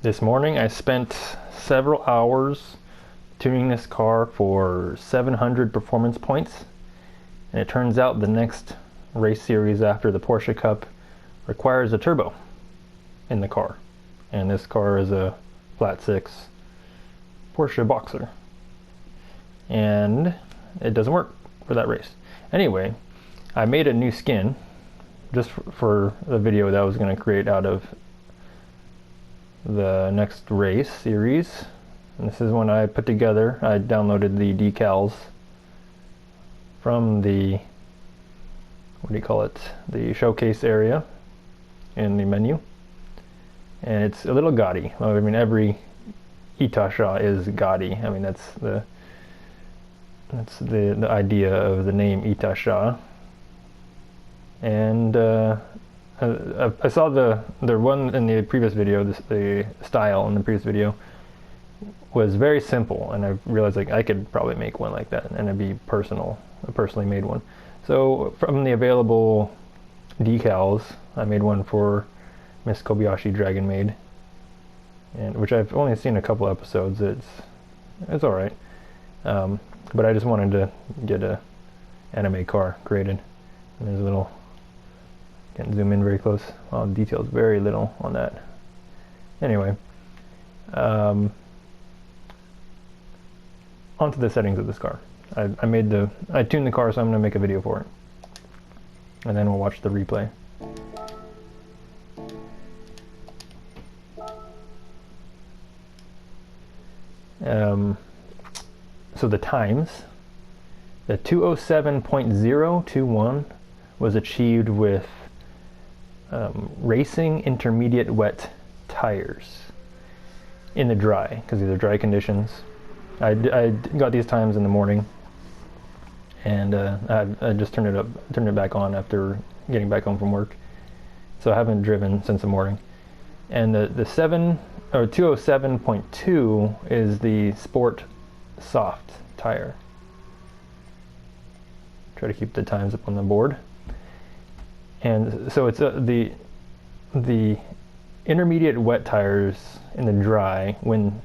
This morning I spent several hours tuning this car for 700 performance points, and it turns out the next race series after the Porsche Cup requires a turbo in the car, and this car is a flat 6 Porsche Boxer, and it doesn't work for that race. Anyway, I made a new skin just for the video that I was going to create out of the next race series, and this is one I put together. I downloaded the decals from the, the showcase area in the menu, and it's a little gaudy. I mean, every itasha is gaudy. I mean, that's the idea of the name itasha. And I saw the one in the previous video, the style in the previous video was very simple, and I realized like I could probably make one like that, and it'd be personal, a personally made one. So from the available decals, I made one for Miss Kobayashi Dragon Maid, and which I've only seen a couple episodes. It's all right, but I just wanted to get a anime car created. And there's a little. Can't zoom in very close. Well, details very little on that. Anyway, onto the settings of this car. I tuned the car, so I'm going to make a video for it, and then we'll watch the replay. So the times, the 207.021 was achieved with racing intermediate wet tires in the dry, because these are dry conditions. I got these times in the morning, and I just turned it back on after getting back home from work, so I haven't driven since the morning. And the 207.2 is the sport soft tire. Try to keep the times up on the board. And so it's the intermediate wet tires in the dry, when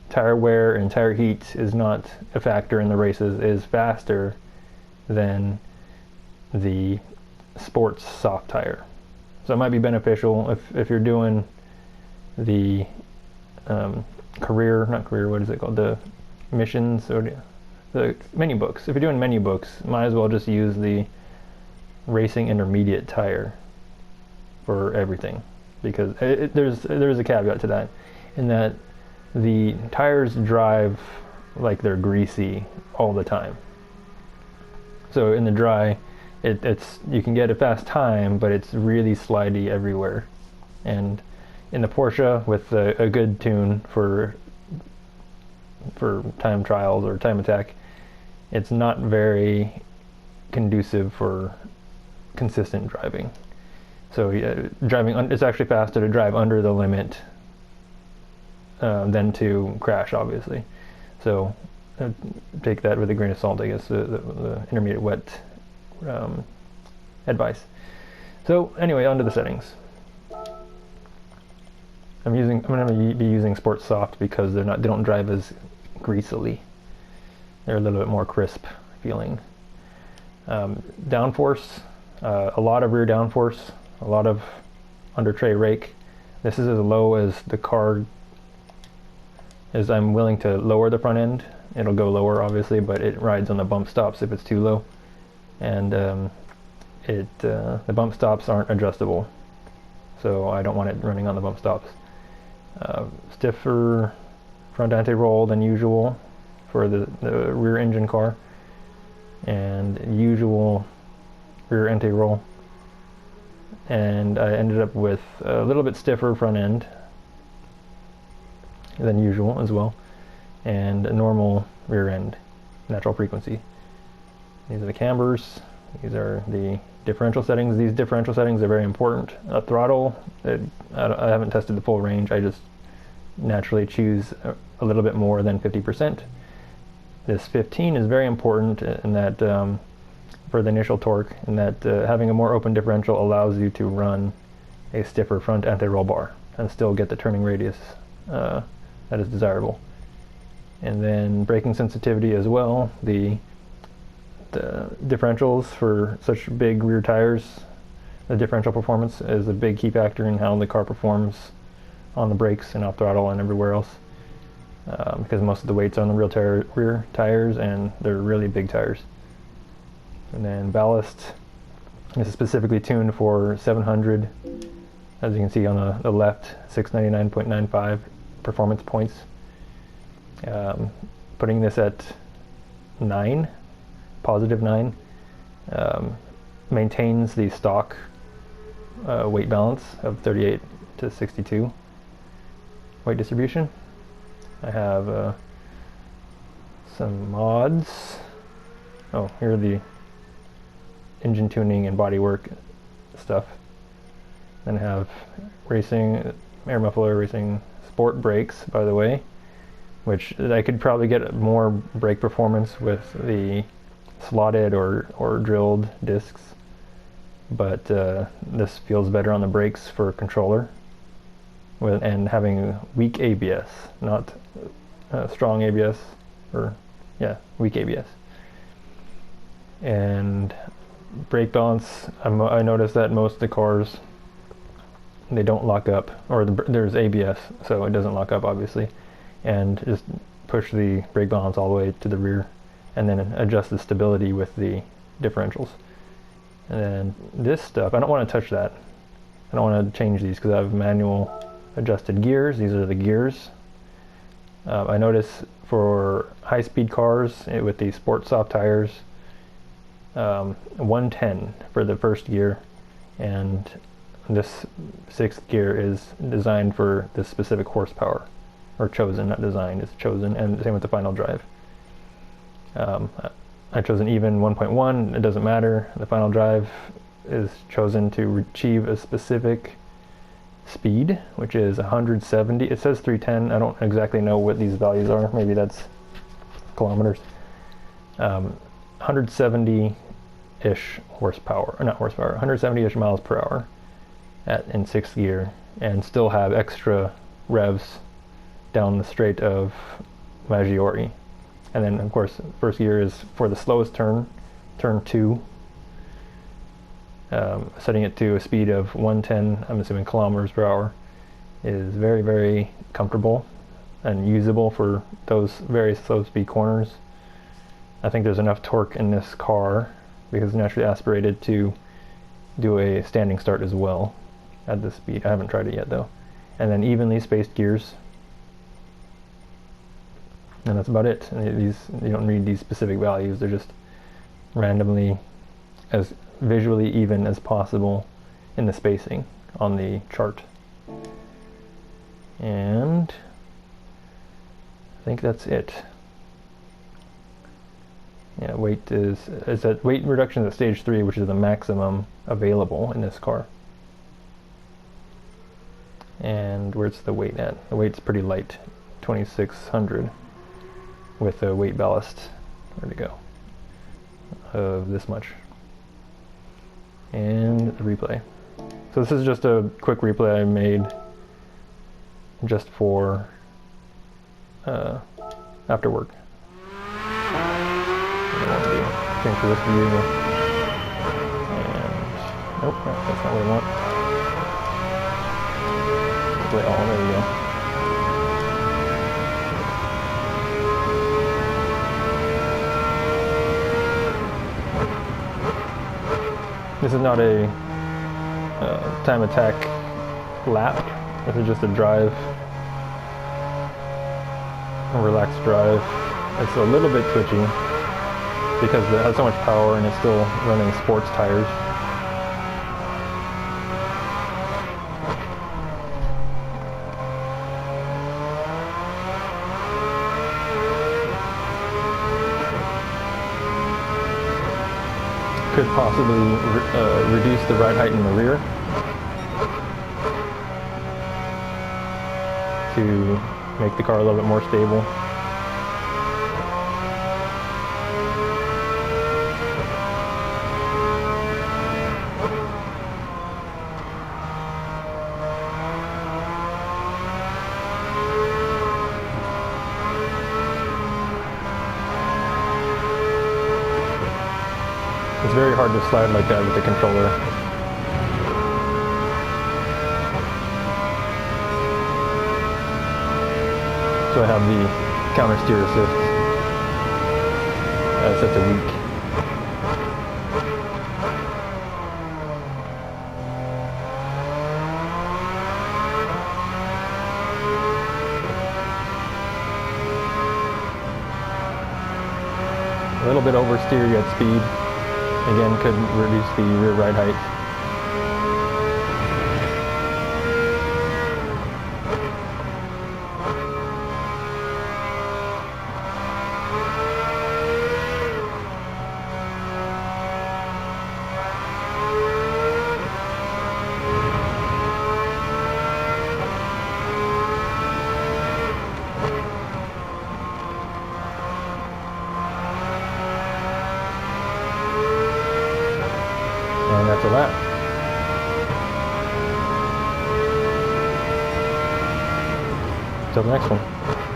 tire wear and tire heat is not a factor in the races, is faster than the sports soft tire. So it might be beneficial if you're doing the the missions or the menu books. If you're doing menu books, might as well just use the racing intermediate tire for everything, because there's a caveat to that, in that the tires drive like they're greasy all the time. So in the dry, it's you can get a fast time, but it's really slidey everywhere. And in the Porsche, with a good tune for time trials or time attack, it's not very conducive for consistent driving. So it's actually faster to drive under the limit than to crash, obviously. So take that with a grain of salt, I guess, the intermediate wet advice. So anyway, onto the settings. I'm going to be using Sport Soft because they don't drive as greasily. They're a little bit more crisp feeling. Downforce. A lot of rear downforce, a lot of under tray rake. This is as low as the car, as I'm willing to lower the front end. It'll go lower, obviously, but it rides on the bump stops if it's too low. And the bump stops aren't adjustable, so I don't want it running on the bump stops. Stiffer front anti-roll than usual for the rear engine car, and usual rear anti-roll, and I ended up with a little bit stiffer front end than usual as well, and a normal rear end natural frequency. These are the cambers. These are the differential settings. These differential settings are very important. Throttle, I haven't tested the full range. I just naturally choose a little bit more than 50%. This 15 is very important in that for the initial torque, in that having a more open differential allows you to run a stiffer front anti-roll bar and still get the turning radius that is desirable. And then braking sensitivity as well. The differentials for such big rear tires, the differential performance is a big key factor in how the car performs on the brakes and off throttle and everywhere else, because most of the weight's on the rear tires, and they're really big tires. And then ballast, this is specifically tuned for 700, as you can see on the left, 699.95 performance points. Putting this at 9, positive 9, maintains the stock weight balance of 38 to 62 weight distribution. I have some mods. Oh, here are the engine tuning and bodywork stuff. Then I have racing, air muffler, racing sport brakes, by the way, which I could probably get more brake performance with the slotted or drilled discs, but this feels better on the brakes for controller, and having weak ABS, not strong ABS, or yeah, weak ABS. And brake balance, I noticed that most of the cars, they don't lock up, or there's ABS, so it doesn't lock up obviously, and just push the brake balance all the way to the rear, and then adjust the stability with the differentials. And then this stuff, I don't want to touch that. I don't want to change these because I have manual adjusted gears. These are the gears. I notice for high-speed cars with the sport soft tires, 110 for the first gear, and this 6th gear is designed for this specific horsepower, or chosen, not designed, it's chosen, and same with the final drive. I chose an even 1.1, it doesn't matter. The final drive is chosen to achieve a specific speed, which is 170. It says 310. I don't exactly know what these values are. Maybe that's kilometers. 170-ish horsepower, or not horsepower, 170-ish miles per hour in 6th gear, and still have extra revs down the straight of Maggiore. And then, of course, first gear is for the slowest turn, turn 2, setting it to a speed of 110, I'm assuming kilometers per hour, is very, very comfortable and usable for those very slow speed corners. I think there's enough torque in this car, because it's naturally aspirated, to do a standing start as well at this speed. I haven't tried it yet though. And then evenly spaced gears. And that's about it. These, you don't read these specific values, they're just randomly as visually even as possible in the spacing on the chart. And I think that's it. Yeah, weight is at weight reduction at stage 3, which is the maximum available in this car. And where's the weight at? The weight's pretty light, 2600. With a weight ballast, where'd it go, of this much. And the replay. So this is just a quick replay I made just for after work. I want to change for this view. And nope, that's not what I want. Play all, there we go. This is not a time attack lap. This is just a drive, a relaxed drive. It's a little bit twitchy because it has so much power and it's still running sports tires. Could possibly reduce the ride height in the rear to make the car a little bit more stable. very hard to slide like that with the controller. So I have the counter steer assist set to weak. A little bit oversteer at speed. Again, could reduce the rear ride height. And that's a lap. Till the next one.